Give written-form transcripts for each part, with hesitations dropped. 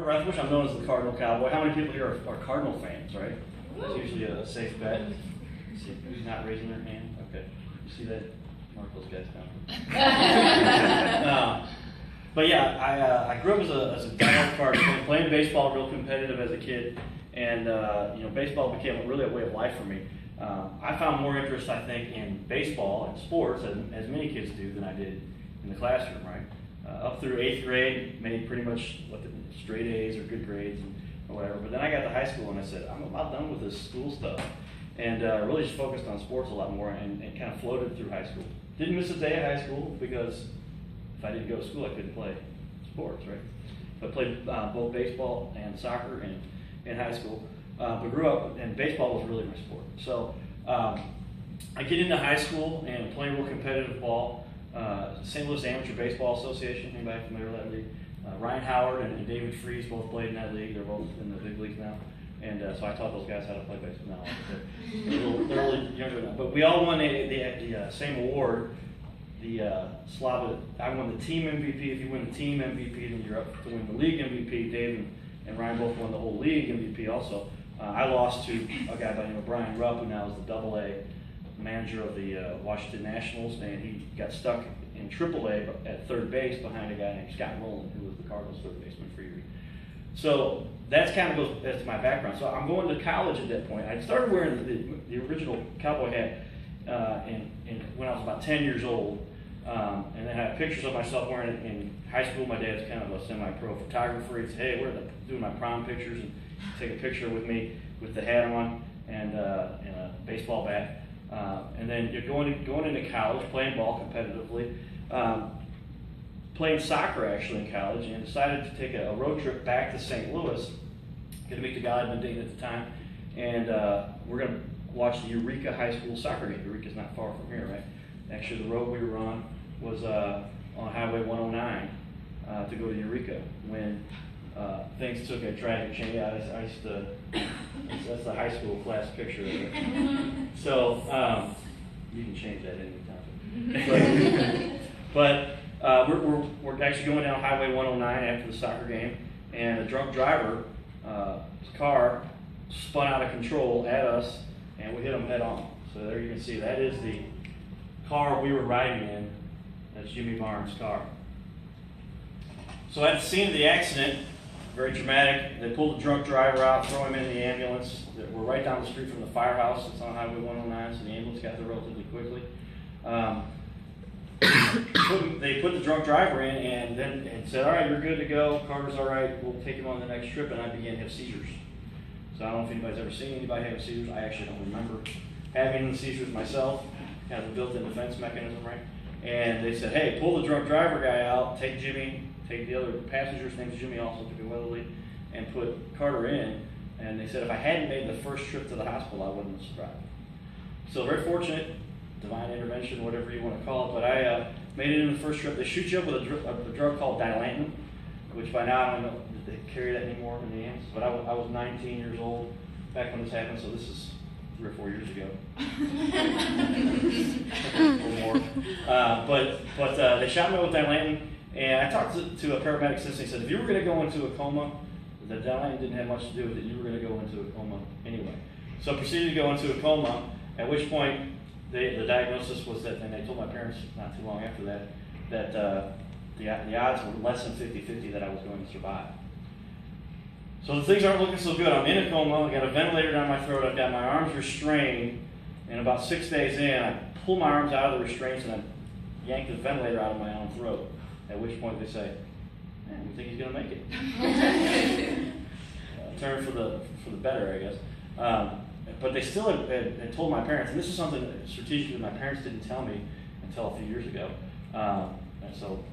Rathbush. I'm known as the Cardinal Cowboy. How many people here are Cardinal fans, right? That's usually a safe bet. See who's not raising their hand? Okay. You see that? Mark those guys down. But yeah, I grew up as a diehard Cardinal, playing baseball real competitive as a kid, and baseball became really a way of life for me. I found more interest, I think, in baseball and sports, as many kids do, than I did in the classroom, right? Up through 8th grade, made pretty much straight A's or good grades or whatever. But then I got to high school and I said, I'm about done with this school stuff. And really just focused on sports a lot more and kind of floated through high school. Didn't miss a day at high school because if I didn't go to school, I couldn't play sports, right? But I played both baseball and soccer in high school. But grew up, and baseball was really my sport. So I get into high school and playing real competitive ball. St. Louis Amateur Baseball Association, anybody familiar with that league? Ryan Howard and David Freese both played in that league. They're both in the big leagues now. And so I taught those guys how to play baseball now. They're a little younger now. But we all won the same award. I won the team MVP. If you win the team MVP, then you're up to win the league MVP. Dave and Ryan both won the whole league MVP also. I lost to a guy by the name of Brian Rupp, who now is the AA manager of the Washington Nationals, and he got stuck in AAA at third base behind a guy named Scott Rowland, who was the Cardinals' third baseman for years. So that's kind of goes to my background. So I'm going to college at that point. I started wearing the original cowboy hat when I was about 10 years old, and then I have pictures of myself wearing it in high school. My dad's kind of a semi-pro photographer. He'd say, "Hey, we're doing my prom pictures," and take a picture with me with the hat on and a baseball bat. And then you're going into college, playing ball competitively, playing soccer actually in college, and decided to take a road trip back to St. Louis, going to meet the guy I'd been dating at the time, and we're going to watch the Eureka High School soccer game. Eureka's not far from here, right? Actually, the road we were on was on Highway 109 to go to Eureka when things took a tragic change. I used to, that's the high school class picture of it. So you can change that anytime. But we're actually going down Highway 109 after the soccer game, and a drunk driver's car spun out of control at us, and we hit him head on. So there you can see that is the car we were riding in. That's Jimmy Barnes' car. So at the scene of the accident, very dramatic. They pulled the drunk driver out, throw him in the ambulance. We're right down the street from the firehouse. It's on Highway 109, so the ambulance got there relatively quickly. They put the drunk driver in and said, "All right, you're good to go. Carter's all right. We'll take him on the next trip." And I began to have seizures. So I don't know if anybody's ever seen anybody having seizures. I actually don't remember having the seizures myself. Kind of a built-in defense mechanism, right? And they said, "Hey, pull the drunk driver guy out. Take Jimmy. Take the other passenger's name's Jimmy, also to be Weatherly, and put Carter in." And they said if I hadn't made the first trip to the hospital, I wouldn't have survived. So very fortunate, divine intervention, whatever you want to call it. But I made it in the first trip. They shoot you up with a drug called Dilantin, which by now I don't know if they carry that anymore in the AMS. But I was 19 years old back when this happened, so this is 3 or 4 years ago. Or more. But they shot me with Dilantin. And I talked to a paramedic since, and he said, if you were going to go into a coma, the Dilantin didn't have much to do with it. You were going to go into a coma anyway. So I proceeded to go into a coma, at which point the diagnosis was that, and they told my parents not too long after that the odds were less than 50-50 that I was going to survive. So the things aren't looking so good. I'm in a coma. I got a ventilator down my throat. I've got my arms restrained. And about 6 days in, I pull my arms out of the restraints and I yank the ventilator out of my own throat. At which point they say, "Man, we think he's going to make it." Turn for the better, I guess. But they still had told my parents, and this is something that strategically my parents didn't tell me until a few years ago. And so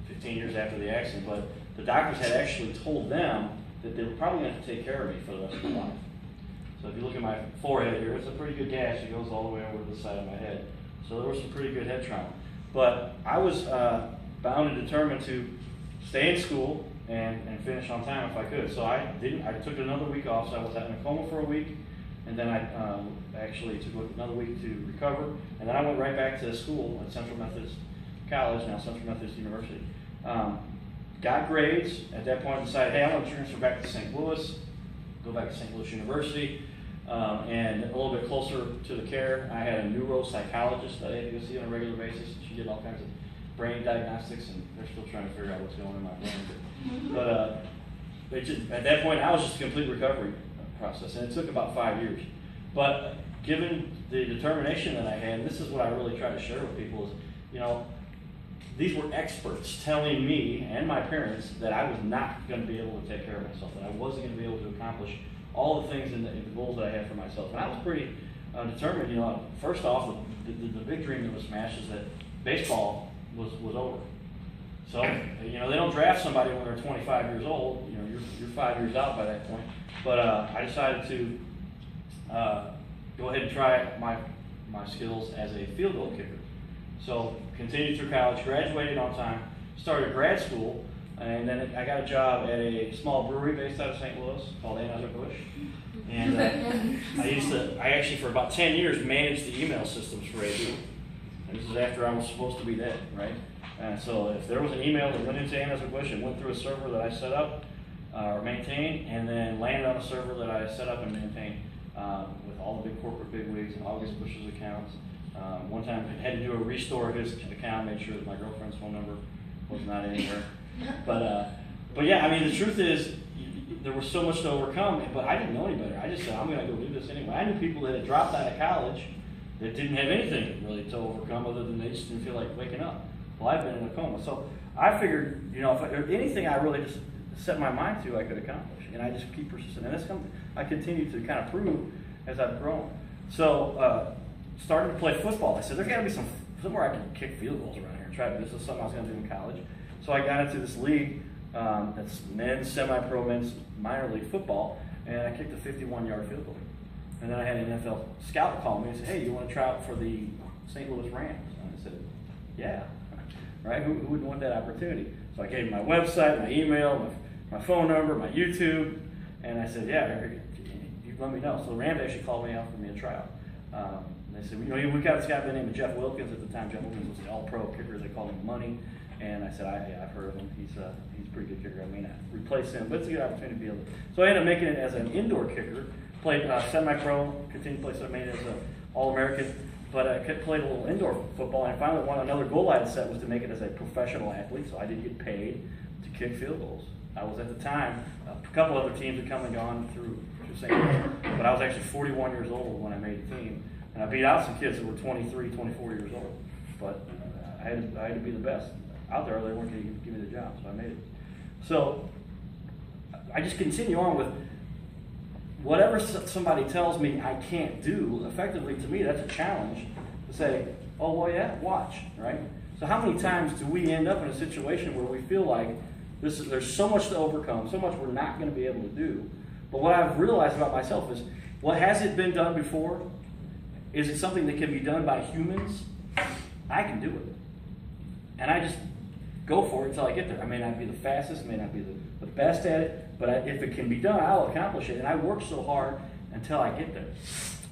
15 years after the accident. But the doctors had actually told them that they were probably going to have to take care of me for the rest of my life. So if you look at my forehead here, it's a pretty good gash. It goes all the way over to the side of my head. So there was some pretty good head trauma. But I was bound and determined to stay in school and finish on time if I could. So I didn't. I took another week off. So I was in a coma for a week, and then I actually took another week to recover, and then I went right back to school at Central Methodist College, now Central Methodist University. got grades. At that point, I decided, hey, I want to transfer back to St. Louis, go back to St. Louis University, and a little bit closer to the care. I had a neuropsychologist that I had to go see on a regular basis. She did all kinds of brain diagnostics, and they're still trying to figure out what's going on in my brain. But at that point, I was just a complete recovery process, and it took about 5 years. But given the determination that I had, and this is what I really try to share with people is, you know, these were experts telling me and my parents that I was not going to be able to take care of myself, that I wasn't going to be able to accomplish all the things and the goals that I had for myself. And I was pretty determined. You know, first off, the big dream that was smashed is that baseball was over. So, you know, they don't draft somebody when they're 25 years old. You know, you're 5 years out by that point. But I decided to go ahead and try my skills as a field goal kicker. So continued through college, graduated on time, started grad school, and then I got a job at a small brewery based out of St. Louis called Anheuser-Busch. And I actually for about 10 years managed the email systems for AB. And this is after I was supposed to be dead, right? And so if there was an email that went into Anheuser-Busch, it went through a server that I set up or maintained, and then landed on a server that I set up and maintained with all the big corporate bigwigs and August Bush's accounts. One time I had to do a restore of his account, made sure that my girlfriend's phone number was not anywhere. But yeah, I mean, the truth is, there was so much to overcome, but I didn't know any better. I just said, I'm going to go do this anyway. I knew people that had dropped out of college that didn't have anything really to overcome other than they just didn't feel like waking up. Well, I've been in a coma. So I figured, you know, if anything I really just set my mind to, I could accomplish. And I just keep persisting. And that's something I continue to kind of prove as I've grown. So starting to play football, I said, there's got to be somewhere I can kick field goals around here and try to. This is something I was going to do in college. So I got into this league that's men's, semi-pro men's minor league football, and I kicked a 51-yard field goal. And then I had an NFL scout call me and said, hey, you want to try out for the St. Louis Rams? And I said, yeah, right? Who wouldn't want that opportunity? So I gave him my website, my email, my phone number, my YouTube, and I said, yeah, you let me know. So the Rams actually called me out for me a tryout. They said, you know, we got this guy by the name of Jeff Wilkins. At the time, Jeff Wilkins was the all-pro kicker. They called him Money. And I said, yeah, I've heard of him. He's a pretty good kicker. I may not replace him, but it's a good opportunity to be able to. So I ended up making it as an indoor kicker. Played semi-pro, continued to play, so I made it as an All-American. But I played a little indoor football, and I finally won another goal I had set was to make it as a professional athlete, so I did get paid to kick field goals. I was at the time, a couple other teams had come and gone through St. Louis, but I was actually 41 years old when I made the team. And I beat out some kids that were 23, 24 years old. But I had to be the best out there, or they weren't going to give me the job, so I made it. So I just continue on with whatever somebody tells me I can't do. Effectively, to me, that's a challenge to say, oh, well, yeah, watch, right? So how many times do we end up in a situation where we feel like there's so much to overcome, so much we're not going to be able to do? But what I've realized about myself is, well, has it been done before? Is it something that can be done by humans? I can do it. And I just go for it until I get there. I may not be the fastest, may not be the best at it, but if it can be done, I'll accomplish it. And I work so hard until I get there.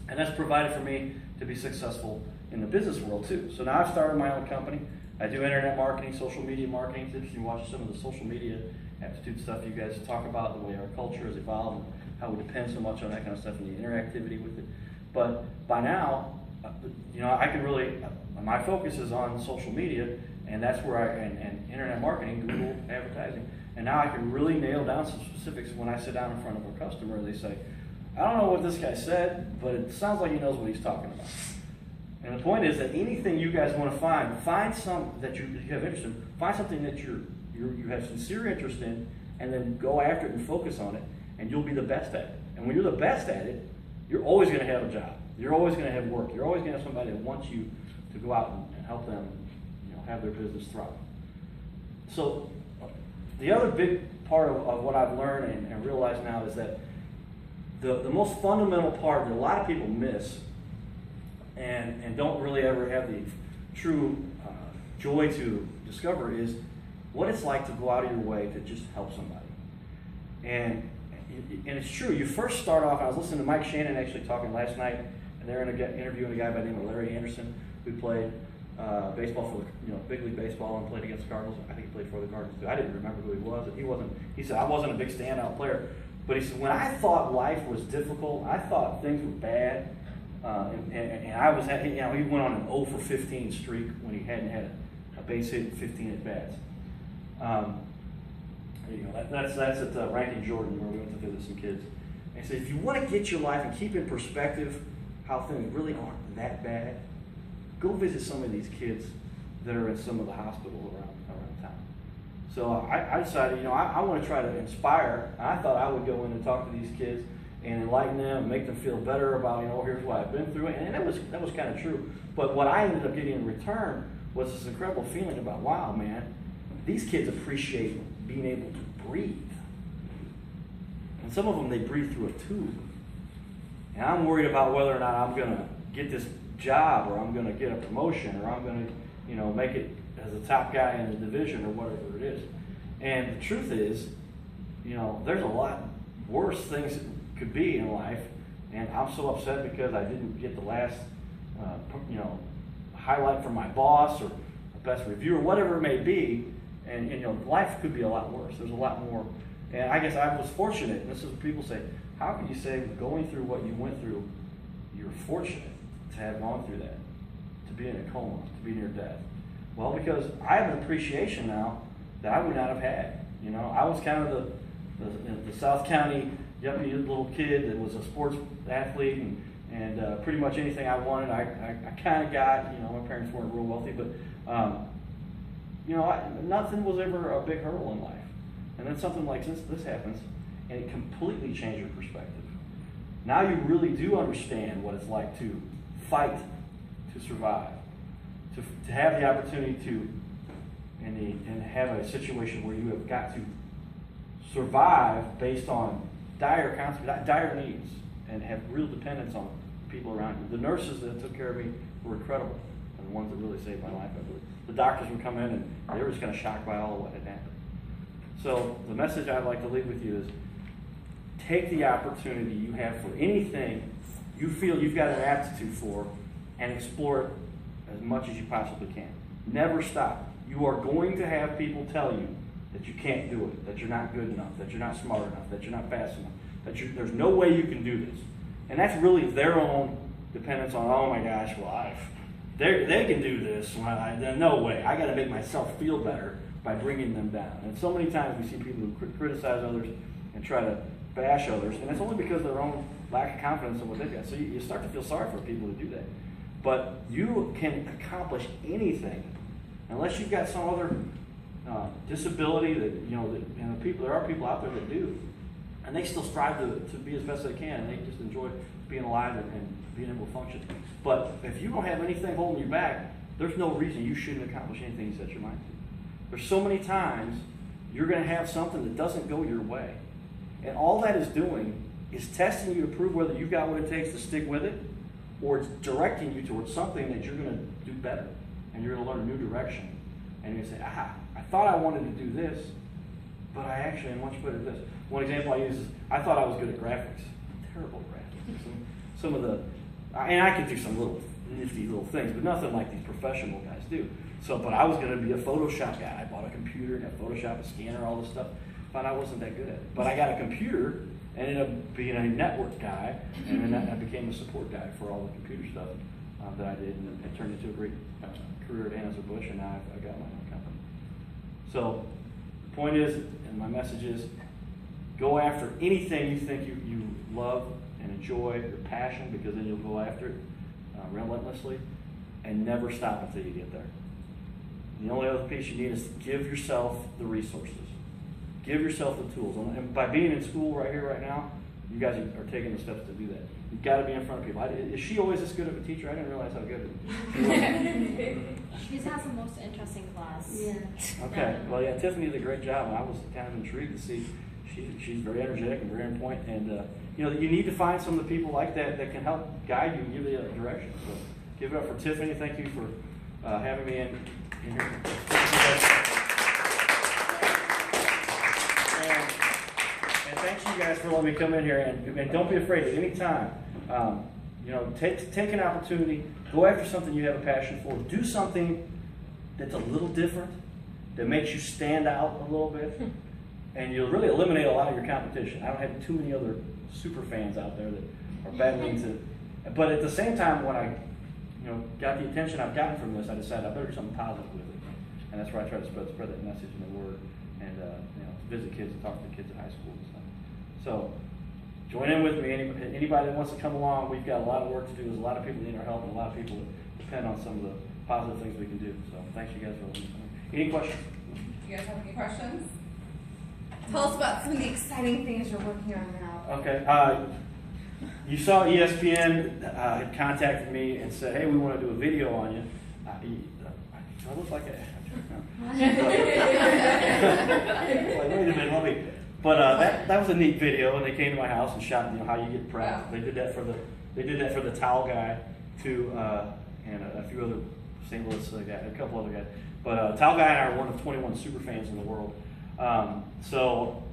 And that's provided for me to be successful in the business world too. So now I've started my own company. I do internet marketing, social media marketing. It's interesting to watch some of the social media aptitude stuff you guys talk about, the way our culture has evolved, and how we depend so much on that kind of stuff and the interactivity with it. But by now, you know, I can really, my focus is on social media, and that's where and internet marketing, Google advertising, and now I can really nail down some specifics when I sit down in front of a customer. They say, I don't know what this guy said, but it sounds like he knows what he's talking about. And the point is that anything you guys want to find something that you have interest in, find something that you have sincere interest in, and then go after it and focus on it, and you'll be the best at it. And when you're the best at it, you're always going to have a job. You're always going to have work. You're always going to have somebody that wants you to go out and help them, you know, have their business thrive. So the other big part of what I've learned and realized now is that the most fundamental part that a lot of people miss and don't really ever have the true joy to discover is what it's like to go out of your way to just help somebody. And it's true, you first start off, I was listening to Mike Shannon actually talking last night, and they're interviewing a guy by the name of Larry Anderson, who played baseball for the, big league baseball, and played against the Cardinals. I think he played for the Cardinals too. I didn't remember who he was. He said, I wasn't a big standout player. But he said, when I thought life was difficult, I thought things were bad, and I was, he went on an 0 for 15 streak when he hadn't had a base hit in 15 at bats. That's at Rankin Jordan, where we went to visit some kids. And he said, if you want to get your life and keep in perspective how things really aren't that bad, go visit some of these kids that are in some of the hospitals around town. So I decided, I want to try to inspire. I thought I would go in and talk to these kids and enlighten them, and make them feel better about, here's what I've been through. And that was kind of true. But what I ended up getting in return was this incredible feeling about, wow, man, these kids appreciate being able to breathe. And some of them, they breathe through a tube. And I'm worried about whether or not I'm going to get this job, or I'm going to get a promotion, or I'm going to, make it as a top guy in the division, or whatever it is. And the truth is, there's a lot worse things that could be in life. And I'm so upset because I didn't get the last, highlight from my boss, or best review, or whatever it may be. And life could be a lot worse. There's a lot more. And I guess I was fortunate. And this is what people say, how can you say going through what you went through, you're fortunate to have gone through that, to be in a coma, to be near death? Well, because I have an appreciation now that I would not have had. I was kind of the South County yuppie little kid that was a sports athlete, and pretty much anything I wanted, I kind of got. My parents weren't real wealthy, but nothing was ever a big hurdle in life. And then something like this happens, and it completely changed your perspective. Now you really do understand what it's like to fight to survive, to have the opportunity to, and have a situation where you have got to survive based on dire needs, and have real dependence on people around you. The nurses that took care of me were incredible, and the ones that really saved my life, I believe. The doctors would come in, and they were just kind of shocked by all of what had happened. So the message I'd like to leave with you is, take the opportunity you have for anything you feel you've got an aptitude for, and explore it as much as you possibly can. Never stop. You are going to have people tell you that you can't do it, that you're not good enough, that you're not smart enough, that you're not fast enough, that there's no way you can do this. And that's really their own dependence on, oh my gosh, well, they can do this. Well, no way. I got to make myself feel better by bringing them down. And so many times we see people who criticize others and try to bash others, and it's only because of their own lack of confidence in what they've got. So you start to feel sorry for people who do that. But you can accomplish anything unless you've got some other disability that, there are people out there that do. And they still strive to be as best they can, and they just enjoy being alive and being able to function. But if you don't have anything holding you back, there's no reason you shouldn't accomplish anything you set your mind to. There's so many times you're going to have something that doesn't go your way. And all that is doing is testing you to prove whether you've got what it takes to stick with it, or it's directing you towards something that you're going to do better, and you're going to learn a new direction. And you're going to say, I thought I wanted to do this, but I actually am much better at this. One example I use is, I thought I was good at graphics. Terrible at graphics. Some of the, and I could do some little nifty little things, but nothing like these professional guys do. But I was going to be a Photoshop guy. I bought a computer and a Photoshop, a scanner, all this stuff. But I wasn't that good at it. But I got a computer, ended up being a network guy, and then I became a support guy for all the computer stuff that I did, and it turned into a great career at Anheuser-Busch, and now I've got my own company. So the point is, and my message is, go after anything you think you love and enjoy, your passion, because then you'll go after it relentlessly, and never stop until you get there. The only other piece you need is give yourself the resources. Give yourself the tools. And by being in school right here, right now, you guys are taking the steps to do that. You've got to be in front of people. Is she always this good of a teacher? I didn't realize how good she was. She has the most interesting class. Yeah. Okay. Well, yeah, Tiffany did a great job, and I was kind of intrigued to see. She's very energetic and very on point. And, you need to find some of the people like that can help guide you and give you a direction. So give it up for Tiffany. Thank you for having me in here. And thanks you guys for letting me come in here. And don't be afraid at any time. Take an opportunity Go after something you have a passion for. Do something that's a little different, that makes you stand out a little bit, and you'll really eliminate a lot of your competition. I don't have too many other super fans out there that are battling to. But at the same time, when I got the attention I've gotten from this, I decided I better do something positive with it. And that's where I try to spread that message and the word, and visit kids and talk to the kids at high school and stuff. So join in with me. Anybody that wants to come along, we've got a lot of work to do. There's a lot of people that need our help, and a lot of people that depend on some of the positive things we can do. So thanks you guys for listening. Any questions? You guys have any questions? Tell us about some of the exciting things you're working on now. Okay. You saw ESPN had contacted me and said, "Hey, we want to do a video on you." Do I look like a... like, wait a minute, let me... But that was a neat video, and they came to my house and shot how you get prepped. Wow. They did that for the towel guy too, and a few other St. Louis guys, a couple other guys. But towel guy and I are one of 21 super fans in the world. So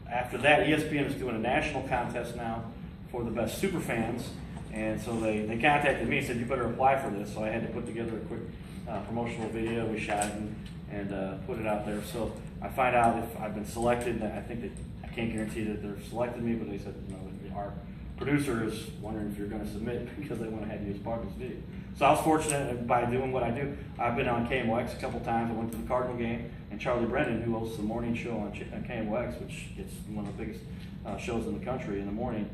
after that, ESPN is doing a national contest now for the best super fans, and so they contacted me and said, "You better apply for this." So I had to put together a quick promotional video. We shot it and put it out there. So I find out if I've been selected. I think that I can't guarantee that they've selected me, but they said, our producer is wondering if you're going to submit because they want to have you as part of this video. So I was fortunate by doing what I do. I've been on KMOX a couple times. I went to the Cardinal game, and Charlie Brennan, who hosts the morning show on KMOX, which is one of the biggest shows in the country in the morning,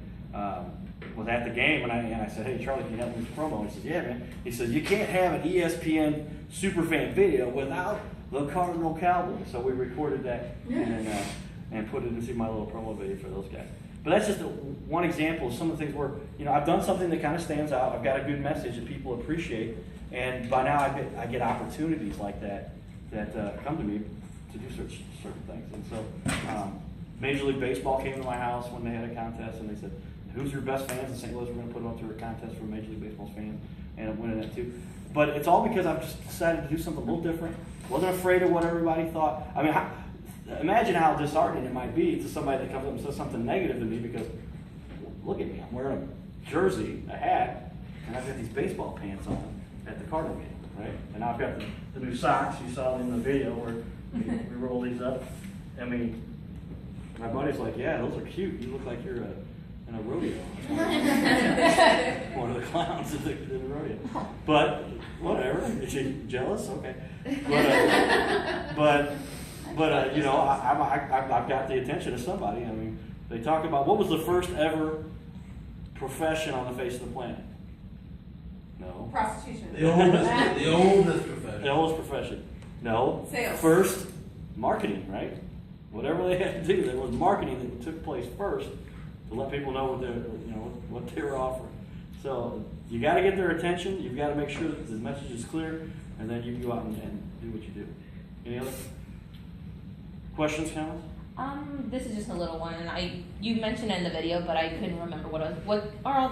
was at the game, and I said, "Hey, Charlie, can you help me with this promo?" He says, "Yeah, man." He says, "You can't have an ESPN superfan video without the Cardinal Cowboy." So we recorded that and put it into my little promo video for those guys. But that's just one example of some of the things where I've done something that kind of stands out. I've got a good message that people appreciate, and by now I get opportunities like that come to me to do certain things. And so Major League Baseball came to my house when they had a contest, and they said, "Who's your best fans in St. Louis? We're going to put them up to a contest for Major League Baseball's fans," and I'm winning that too. But it's all because I've just decided to do something a little different. Wasn't afraid of what everybody thought. I mean, imagine how disheartening it might be to somebody that comes up and says something negative to me because, look at me, I'm wearing a jersey, a hat, and I've got these baseball pants on at the Cardinal game, right? And I've got the new socks you saw in the video where we roll these up. I mean, my buddy's like, "Yeah, those are cute. You look like you're in a rodeo." One of the clowns in the rodeo. But whatever. Is she jealous? Okay. But I've got the attention of somebody. I mean, they talk about what was the first ever profession on the face of the planet? No. Prostitution. The oldest profession. The oldest profession. No. Sales. First, marketing, right? Whatever they had to do, there was marketing that took place first to let people know what they were offering. So you got to get their attention. You've got to make sure that the message is clear, and then you can go out and do what you do. Any other questions, comments? This is just a little one, and you mentioned it in the video, but I couldn't remember what it was. What are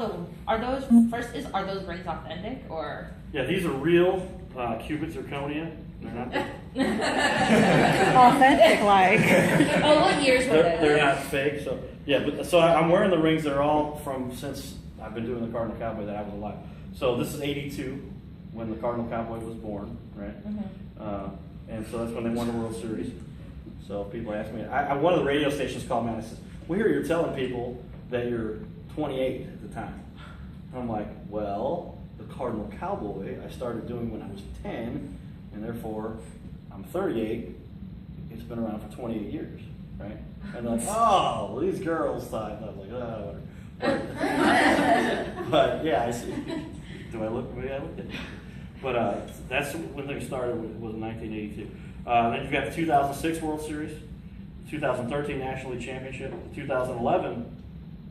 those those rings authentic or? Yeah, these are real cubic zirconia. They're not. Authentic, like. Oh, what years were they? They're not fake. So yeah, so I'm wearing the rings. They're all from since I've been doing the Cardinal Cowboy that I was alive. So this is '82 when the Cardinal Cowboy was born, right? Mm-hmm. And so that's when they won the World Series. So people ask me, one of the radio stations called me and I said, "We hear you're telling people that you're 28 at the time." And I'm like, "Well, the Cardinal Cowboy I started doing when I was 10, and therefore I'm 38. It's been around for 28 years, right?" And they're like, "Oh, well, these girls thought." And I was like, "Oh, whatever." But yeah, I see. Do I look the way I look at it? But that's when things started. Was in 1982. Then you've got the 2006 World Series, 2013 National League Championship, the 2011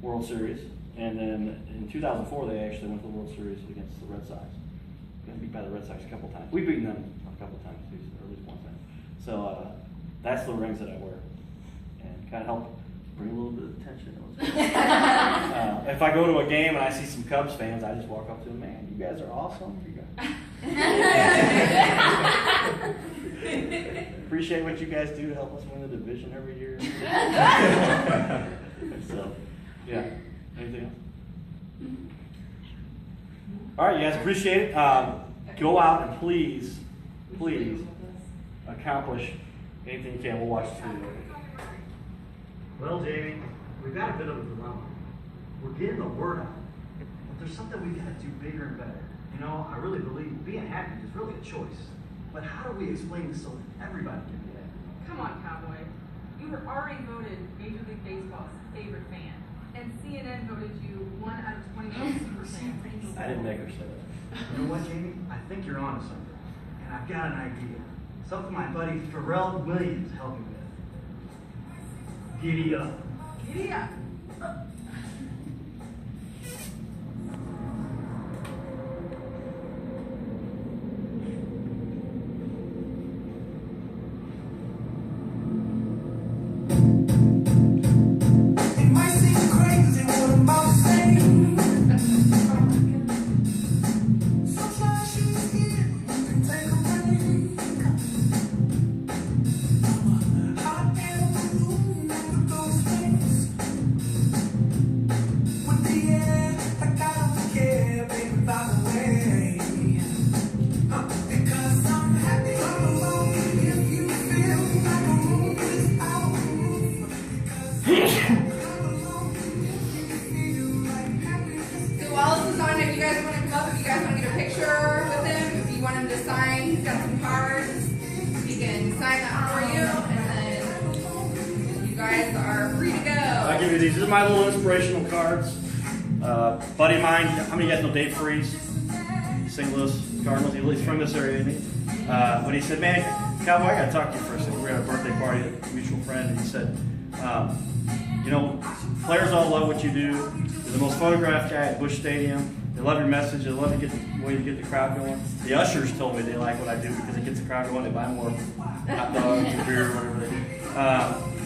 World Series, and then in 2004 they actually went to the World Series against the Red Sox. Got beat by the Red Sox a couple times. We've beaten them a couple times too, or at least one time. So that's the rings that I wear, and kind of help bring a little bit of attention. If I go to a game and I see some Cubs fans, I just walk up to them, "Man, you guys are awesome. You guys appreciate what you guys do to help us win the division every year." So, yeah. Anything else? All right, you guys, appreciate it. Go out and please accomplish anything you can. We'll watch the video. Well, Jamie, we've got a bit of a dilemma. We're getting the word out, but there's something we gotta do bigger and better. You know, I really believe being happy is really a choice. But how do we explain this so that everybody can be happy? Come on, Cowboy. You were already voted Major League Baseball's favorite fan. And CNN voted you 1 out of 20 super fans. I didn't make her say that. You know what, Jamie? I think you're onto something. And I've got an idea. Something my buddy Pharrell Williams helped me with. Giddy up. Giddy up. These are my little inspirational cards. Buddy of mine, how many of you guys know Dave Freeze? St. Louis Cardinals. He's from this area, isn't he? But he said, man, Cowboy, I got to talk to you for a second. We had a birthday party at a mutual friend, and he said, you know, players all love what you do. You're the most photographed guy at Busch Stadium. They love your message. They love the way you get the crowd going. The ushers told me they like what I do because it gets the crowd going. They buy more hot dogs or beer or whatever they do.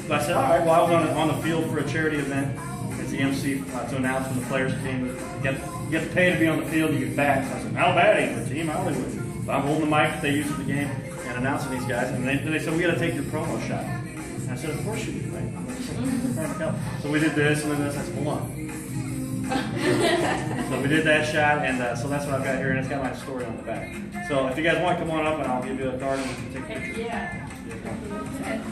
But I said, all right, well, I was on the field for a charity event as the MC to announce when the players came. You get to pay to be on the field, you get back. So I said, how bad ain't the team Hollywood? So I'm holding the mic that they use at the game and announcing these guys. And they said, we got to take your promo shot. And I said, of course you do, right? So we did this and then this. I said, hold on. So we did that shot, and so that's what I've got here, and it's got my story on the back. So if you guys want to come on up, and I'll give you a card and we can take pictures. Yeah. Yeah.